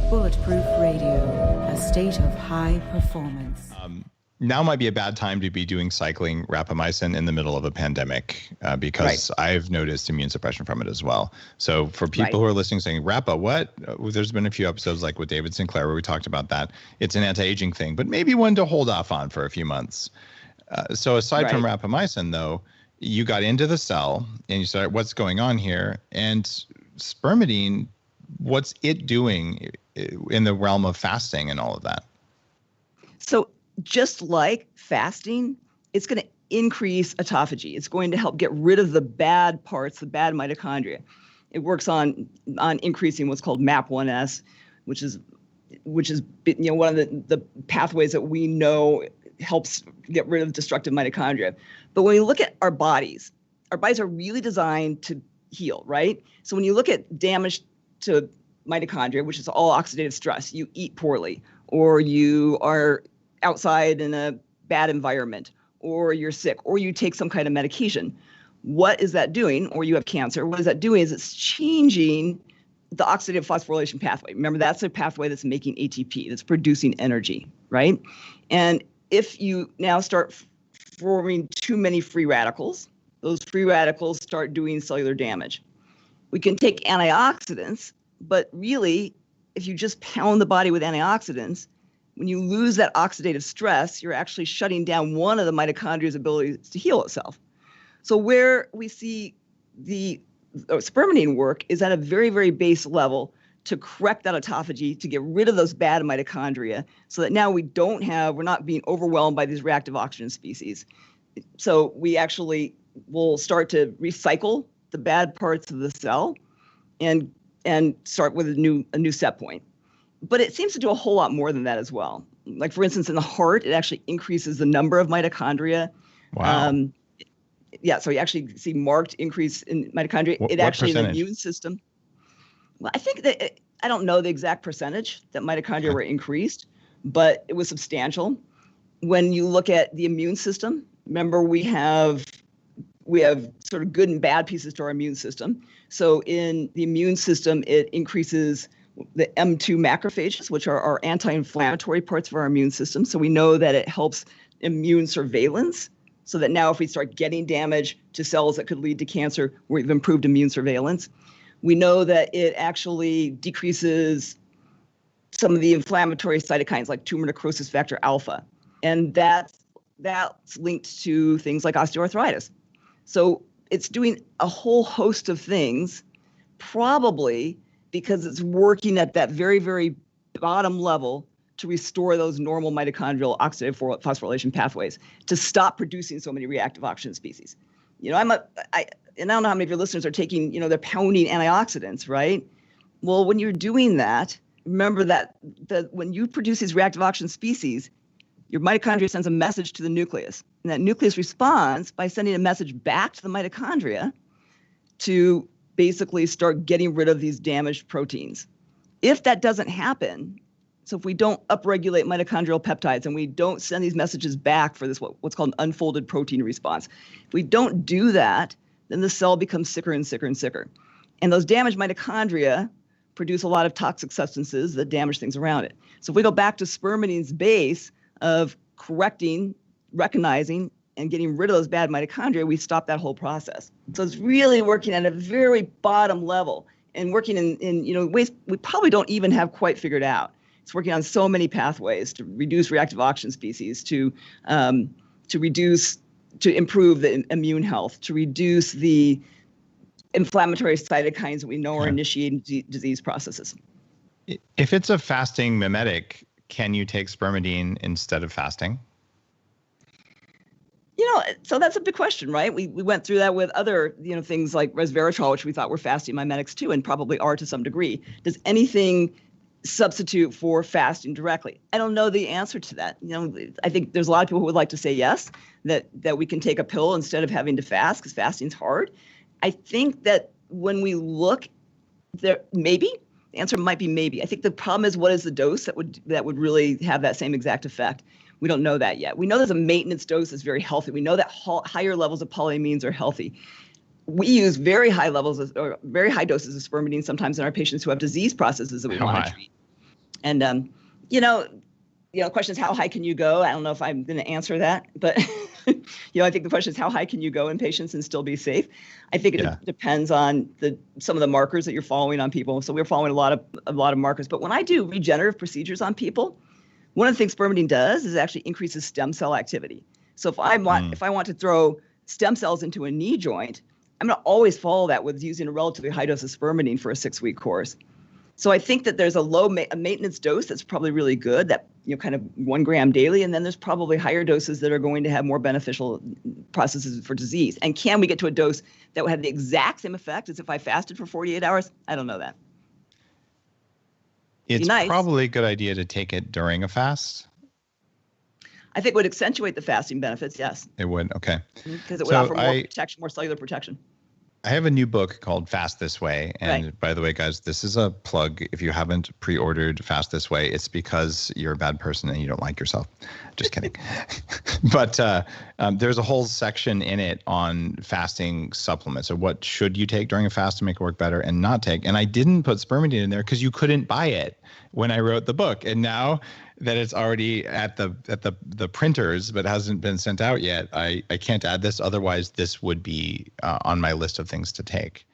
Bulletproof Radio, a state of high performance. Now might be a bad time to be doing cycling rapamycin in the middle of a pandemic because I've noticed immune suppression from it as well. So for people who are listening saying, Rapa, what? There's been a few episodes like with David Sinclair where we talked about that. It's an anti-aging thing, but maybe one to hold off on for a few months. So aside from rapamycin, though, you got into the cell and you started, what's going on here? And Spermidine, what's it doing in the realm of fasting and all of that? So just like fasting, it's going to increase autophagy. It's going to help get rid of the bad parts, the bad mitochondria. It works on increasing what's called MAP1S, which is one of the pathways that we know helps get rid of destructive mitochondria. But when we look at our bodies are really designed to heal, right? So when you look at damage to mitochondria, which is all oxidative stress, you eat poorly, or you are outside in a bad environment, or you're sick, or you take some kind of medication. What is that doing? Or you have cancer. What is that doing is it's changing the oxidative phosphorylation pathway. Remember, that's the pathway that's making ATP, that's producing energy, right? And if you now start forming too many free radicals, those free radicals start doing cellular damage. We can take antioxidants, but really, if you just pound the body with antioxidants, when you lose that oxidative stress, you're actually shutting down one of the mitochondria's ability to heal itself. So where we see the spermidine work is at a very, very base level to correct that autophagy, to get rid of those bad mitochondria, so that now we're not being overwhelmed by these reactive oxygen species. So we actually will start to recycle the bad parts of the cell and start with a new set point. But it seems to do a whole lot more than that as well. Like, for instance, in the heart, it actually increases the number of mitochondria. Wow. So you actually see marked increase in mitochondria. What actually, percentage? in the immune system. Well, I think that I don't know the exact percentage that mitochondria were increased, but it was substantial. When you look at the immune system, remember we have sort of good and bad pieces to our immune system. So in the immune system, it increases the M2 macrophages, which are our anti-inflammatory parts of our immune system. So we know that it helps immune surveillance, so that now if we start getting damage to cells that could lead to cancer, we've improved immune surveillance. We know that it actually decreases some of the inflammatory cytokines like tumor necrosis factor alpha. And that's linked to things like osteoarthritis. So it's doing a whole host of things, probably because it's working at that very, very bottom level to restore those normal mitochondrial oxidative phosphorylation pathways, to stop producing so many reactive oxygen species. I don't know how many of your listeners are taking, they're pounding antioxidants, right? Well, when you're doing that, remember that when you produce these reactive oxygen species, your mitochondria sends a message to the nucleus. And that nucleus responds by sending a message back to the mitochondria to basically start getting rid of these damaged proteins. If that doesn't happen, so if we don't upregulate mitochondrial peptides and we don't send these messages back for this what's called an unfolded protein response, if we don't do that, then the cell becomes sicker and sicker and sicker. And those damaged mitochondria produce a lot of toxic substances that damage things around it. So if we go back to spermidine's base of correcting, recognizing, and getting rid of those bad mitochondria, we stop that whole process. So it's really working at a very bottom level and working in ways we probably don't even have quite figured out. It's working on so many pathways to reduce reactive oxygen species, to improve the immune health, to reduce the inflammatory cytokines that we know are initiating disease processes. If it's a fasting mimetic, can you take spermidine instead of fasting? So that's a big question, right? We went through that with other, things like resveratrol, which we thought were fasting mimetics too, and probably are to some degree. Does anything substitute for fasting directly? I don't know the answer to that. I think there's a lot of people who would like to say yes, that we can take a pill instead of having to fast because fasting's hard. I think that when we look there, maybe the answer might be maybe. I think the problem is, what is the dose that would really have that same exact effect? We don't know that yet. We know there's a maintenance dose that's very healthy. We know that higher levels of polyamines are healthy. We use very high levels or very high doses of spermidine sometimes in our patients who have disease processes that we want to treat. And, the question is, how high can you go? I don't know if I'm going to answer that, but, I think the question is, how high can you go in patients and still be safe? I think it depends on some of the markers that you're following on people. So we're following a lot of markers. But when I do regenerative procedures on people, one of the things spermidine does is actually increases stem cell activity. So if I want to throw stem cells into a knee joint, I'm going to always follow that with using a relatively high dose of spermidine for a 6-week course. So I think that there's a low maintenance dose that's probably really good, that kind of 1 gram daily, and then there's probably higher doses that are going to have more beneficial processes for disease. And can we get to a dose that would have the exact same effect as if I fasted for 48 hours? I don't know that. It's probably a good idea to take it during a fast. I think it would accentuate the fasting benefits, yes. It would, okay. Because it would offer more protection, more cellular protection. I have a new book called Fast This Way. And by the way, guys, this is a plug. If you haven't pre-ordered Fast This Way, it's because you're a bad person and you don't like yourself. Just kidding. But there's a whole section in it on fasting supplements. So what should you take during a fast to make it work better and not take? And I didn't put spermidine in there because you couldn't buy it when I wrote the book. And now that it's already at the printers but hasn't been sent out yet, I can't add this. Otherwise, this would be on my list of things to take.